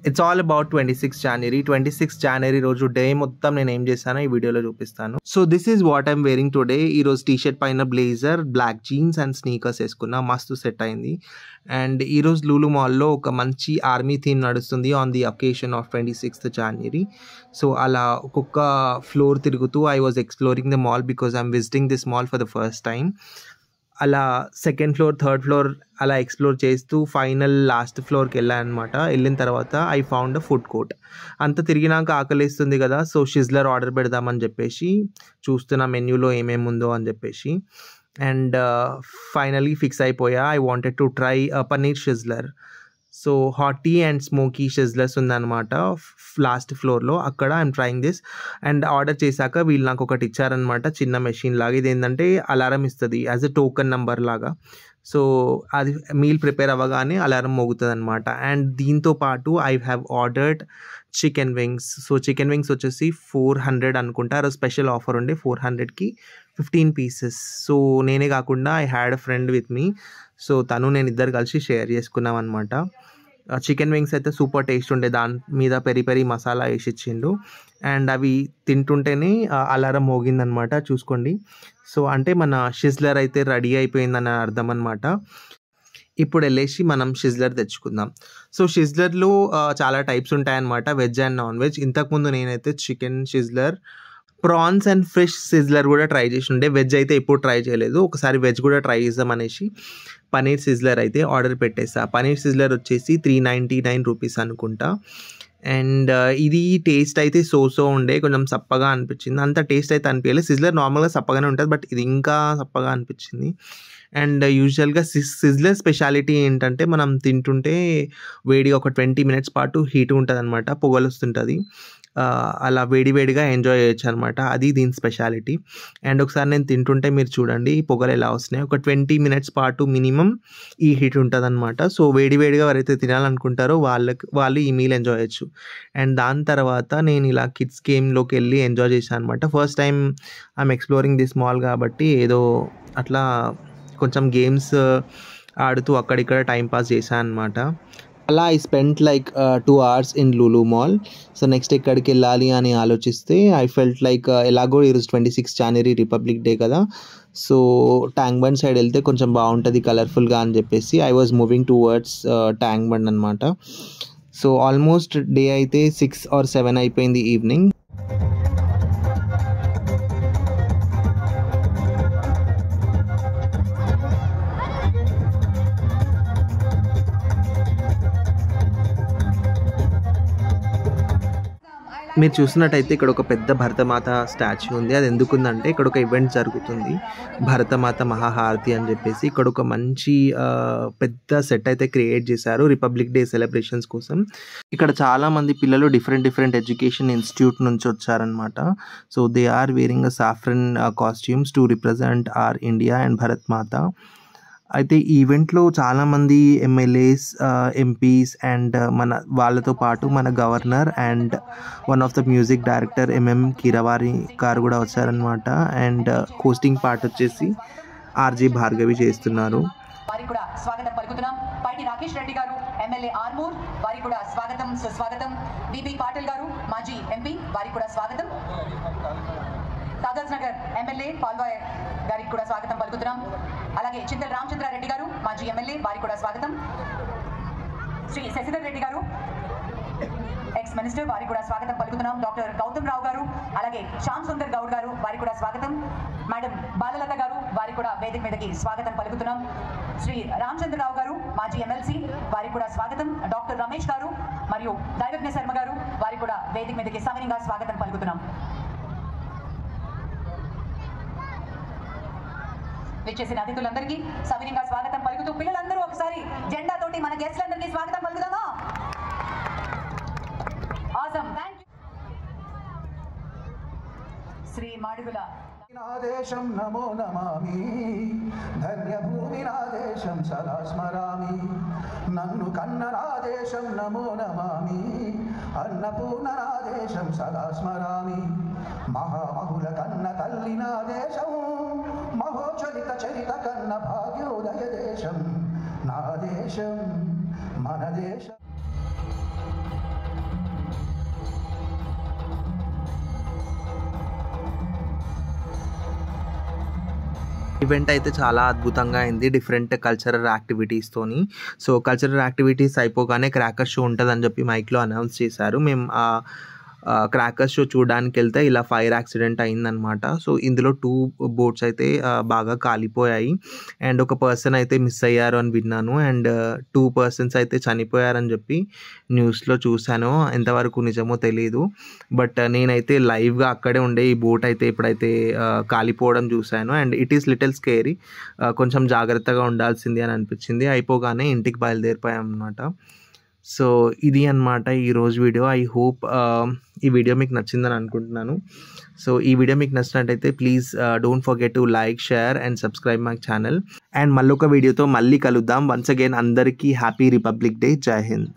It's all about 26 జనవరి రోజు day మొత్తం నేను ఏం చేశానో ఈ వీడియోలో చూపిస్తాను. So this is what I'm wearing today. ఈరోజు టీషర్ట్ పైన blazer, black jeans and sneakers వేసుకున్నా, మస్తు సెట్ అయింది. అండ్ ఈరోజు లూలు మాల్లో ఒక మంచి ఆర్మీ థీమ్ నడుస్తుంది on the occasion of 26 January. So అలా ఒక్కొక్క ఫ్లోర్ తిరుగుతూ I was exploring the mall because I'm visiting this mall for the first time. అలా సెకండ్ ఫ్లోర్, థర్డ్ ఫ్లోర్ అలా ఎక్స్ప్లోర్ చేస్తూ ఫైనల్ లాస్ట్ ఫ్లోర్కి వెళ్ళాను అనమాట. వెళ్ళిన తర్వాత I found a food court. అంత తిరిగినాక ఆకలిస్తుంది కదా, సో షిజ్లర్ ఆర్డర్ పెడదామని చెప్పేసి చూస్తున్న మెన్యూలో ఏమేమి ఉందో అని చెప్పేసి. అండ్ ఫైనలీ ఫిక్స్ అయిపోయా. I wanted to try paneer sizzler. So hottie and smoky sizzlers ఉందన్నమాట లాస్ట్ ఫ్లోర్లో. అక్కడ I'm trying this. And order చేశాక వీళ్ళు నాకు ఒకటి ఇచ్చారనమాట, చిన్న మెషిన్ లాగా. ఇది ఏంటంటే అలారం ఇస్తుంది యాజ్ ఎ టోకన్ నెంబర్ లాగా. సో అది మీల్ ప్రిపేర్ అవ్వగానే అలారం మోగుతుంది అనమాట. అండ్ దీంతో పాటు I have ordered chicken wings. So chicken wings వచ్చేసి 400 అనుకుంటా. స్పెషల్ ఆఫర్ ఉండే 400కి 15 pieces. సో నేనే కాకుండా I had a friend with me. So తను నేను ఇద్దరు కలిసి షేర్ చేసుకున్నాం అనమాట. చికెన్ వింగ్స్ అయితే సూపర్ టేస్ట్ ఉండే, దాని మీద పెరి పెరి మసాలా వేసి ఇచ్చిండు. అండ్ అవి తింటుంటేనే అలారం మోగిందనమాట, చూసుకోండి. సో అంటే మన షిజ్లర్ అయితే రెడీ అయిపోయిందని అర్థం అనమాట. ఇప్పుడు వెళ్ళేసి మనం షిజ్లర్ తెచ్చుకుందాం. సో షిజ్లర్లో చాలా టైప్స్ ఉంటాయన్నమాట, వెజ్ అండ్ నాన్ వెజ్. ఇంతకుముందు నేనైతే chicken sizzler, prawns and fish sizzler కూడా ట్రై చేసి ఉండే. వెజ్ అయితే ఎప్పుడు ట్రై చేయలేదు, ఒకసారి వెజ్ కూడా ట్రై చేద్దాం అనేసి పనీర్ సిజ్లర్ అయితే ఆర్డర్ పెట్టేసా. పనీర్ సిజ్లర్ వచ్చేసి 399 రూపీస్ అనుకుంటా. అండ్ ఇది టేస్ట్ అయితే సో ఉండే, కొంచెం సప్పగా అనిపించింది. అంత టేస్ట్ అయితే అనిపించలేదు. సిజ్లర్ నార్మల్గా సప్పగానే ఉంటుంది, బట్ ఇది ఇంకా సప్పగా అనిపించింది. అండ్ యూజువల్గా సిజ్లర్ స్పెషాలిటీ ఏంటంటే మనం తింటుంటే వేడిగా ఒక 20 minutes పాటు హీట్ ఉంటుంది అనమాట, పొగలు వస్తుంటుంది. అలా వేడివేడిగా ఎంజాయ్ చేయొచ్చు అనమాట, అది దీని స్పెషాలిటీ. అండ్ ఒకసారి నేను తింటుంటే మీరు చూడండి పొగలు ఎలా వస్తున్నాయి. ఒక 20 minutes పాటు మినిమం ఈ హీట్ ఉంటుంది అనమాట. సో వేడివేడిగా ఎవరైతే తినాలనుకుంటారో వాళ్ళు ఈ మీల్ ఎంజాయ్ చేయొచ్చు. అండ్ దాని తర్వాత నేను ఇలా కిడ్స్ గేమ్లోకి వెళ్ళి ఎంజాయ్ చేశాను అనమాట. First time I'm exploring this mall కాబట్టి ఏదో అట్లా కొంచెం గేమ్స్ ఆడుతూ అక్కడిక్కడ టైంపాస్ చేశాను అనమాట. అలా I spent like 2 hours in Lulu mall. So next ఎక్కడికి వెళ్ళాలి అని ఆలోచిస్తే ఐ ఫెల్ట్ లైక్ ఎలాగో ఈరోజు 26 జనవరి రిపబ్లిక్ డే కదా, సో ట్యాంక్ బండ్ సైడ్ వెళ్తే కొంచెం బాగుంటుంది కలర్ఫుల్గా అని చెప్పేసి I was moving towards tank bund అనమాట. సో ఆల్మోస్ట్ డే అయితే 6 or 7 అయిపోయింది ఈవినింగ్. మీరు చూసినట్టయితే ఇక్కడ ఒక పెద్ద భరతమాత స్టాచ్యూ ఉంది. అది ఎందుకుందంటే ఇక్కడ ఒక ఈవెంట్ జరుగుతుంది, భరతమాత మహాహారతి అని చెప్పేసి. ఇక్కడ ఒక మంచి పెద్ద సెట్ అయితే క్రియేట్ చేశారు రిపబ్లిక్ డే సెలబ్రేషన్స్ కోసం. ఇక్కడ చాలామంది పిల్లలు డిఫరెంట్ ఎడ్యుకేషన్ ఇన్స్టిట్యూట్ నుంచి వచ్చారనమాట. So they are wearing a saffron costumes to represent are India and Bharatmata. అయితే ఈ ఈవెంట్లో చాలామంది ఎమ్మెల్యేస్, ఎంపీస్ అండ్ వాళ్ళతో పాటు మన governor and one of the music director MM Keeravani గారు కూడా వచ్చారనమాట. అండ్ హోస్టింగ్ పార్ట్ వచ్చేసి ఆర్జే భార్గవి చేస్తున్నారు. వారికి కూడా స్వాగతం పలుకుతున్నాం. పైటి రాకేష్ రెడ్డి గారు ఎమ్మెల్యే ఆర్మూర్, వారికి కూడా స్వాగతం సుస్వాగతం. బీబీ పాటిల్ గారు మాజీ ఎంపీ, వారికి కూడా స్వాగతం. కాగజ్ నగర్ ఎమ్మెల్యే పాల్వాయ్ గారికి కూడా స్వాగతం పలుకుతున్నాం. అలాగే చింతల రామచంద్రారెడ్డి గారు మాజీ ఎమ్మెల్యే, వారికి కూడా స్వాగతం. శ్రీ శశిధర్ రెడ్డి గారు ఎక్స్ మినిస్టర్, వారికి కూడా స్వాగతం పలుకుతున్నాం. డాక్టర్ గౌతమ్ రావు గారు, అలాగే శ్యామ్ సుందర్ గౌడ్ గారు, వారికి కూడా స్వాగతం. మేడం బాలలత గారు, వారికి కూడా వేదిక మీదకి స్వాగతం పలుకుతున్నాం. శ్రీ రామచంద్రరావు గారు మాజీ ఎమ్మెల్సీ, వారికి కూడా స్వాగతం. డాక్టర్ రమేష్ గారు మరియు దైవజ్ఞ శర్మ గారు, వారికి కూడా వేదిక మీదకి సవినీయంగా స్వాగతం పలుకుతున్నాం. విచ్చేసిన అతిథులందరికీ సవినీయంగా స్వాగతం పలుకుతూ పిల్లలందరూ ఒకసారి జెండా తోటి మన గెస్ట్లందరికీ స్వాగతం పలుకుదామా? Awesome, thank you. శ్రీ మాడుగుల నాదేశం నమో నమామి, ధన్యభూమి నాదేశం సదా స్మరామి. నన్ను కన్న నాదేశం నమో నమామి, అన్నపూర్ణ నాదేశం సదా స్మరామి. మహామహుల కన్న తల్లి నాదేశం, మహోచరిత చరిత కన్న భాగ్యోదయ దేశం నా దేశం మన దేశం. ఈవెంట్ అయితే చాలా అద్భుతంగా అయింది, డిఫరెంట్ కల్చరల్ యాక్టివిటీస్తోని. సో కల్చరల్ యాక్టివిటీస్ అయిపోగానే క్రాకర్ షో ఉంటుందని చెప్పి మైక్లో అనౌన్స్ చేశారు. మేము క్రాకర్ షో చూడడానికి వెళ్తే ఇలా ఫైర్ యాక్సిడెంట్ అయిందనమాట. సో ఇందులో 2 బోట్స్ అయితే బాగా కాలిపోయాయి అండ్ ఒక పర్సన్ అయితే మిస్ అయ్యారు అని విన్నాను అండ్ 2 పర్సన్స్ అయితే చనిపోయారని చెప్పి న్యూస్లో చూశాను. ఎంతవరకు నిజమో తెలియదు, బట్ నేనైతే లైవ్గా అక్కడే ఉండే ఈ బోట్ అయితే ఇప్పుడైతే కాలిపోవడం చూశాను and it is little scary. కొంచెం జాగ్రత్తగా ఉండాల్సింది అని అనిపించింది. అయిపోగానే ఇంటికి బయలుదేరిపోయాం అనమాట. సో ఇది అన్నమాట ఈరోజు వీడియో. ఐ హోప్ ఈ వీడియో మీకు నచ్చిందని అనుకుంటున్నాను. సో ఈ వీడియో మీకు నచ్చినట్టయితే please don't forget to like, share and subscribe my channel. And మళ్ళీ ఒక వీడియోతో మళ్ళీ కలుద్దాం. వన్స్ అగైన్ అందరికీ హ్యాపీ రిపబ్లిక్ డే. జై హింద్.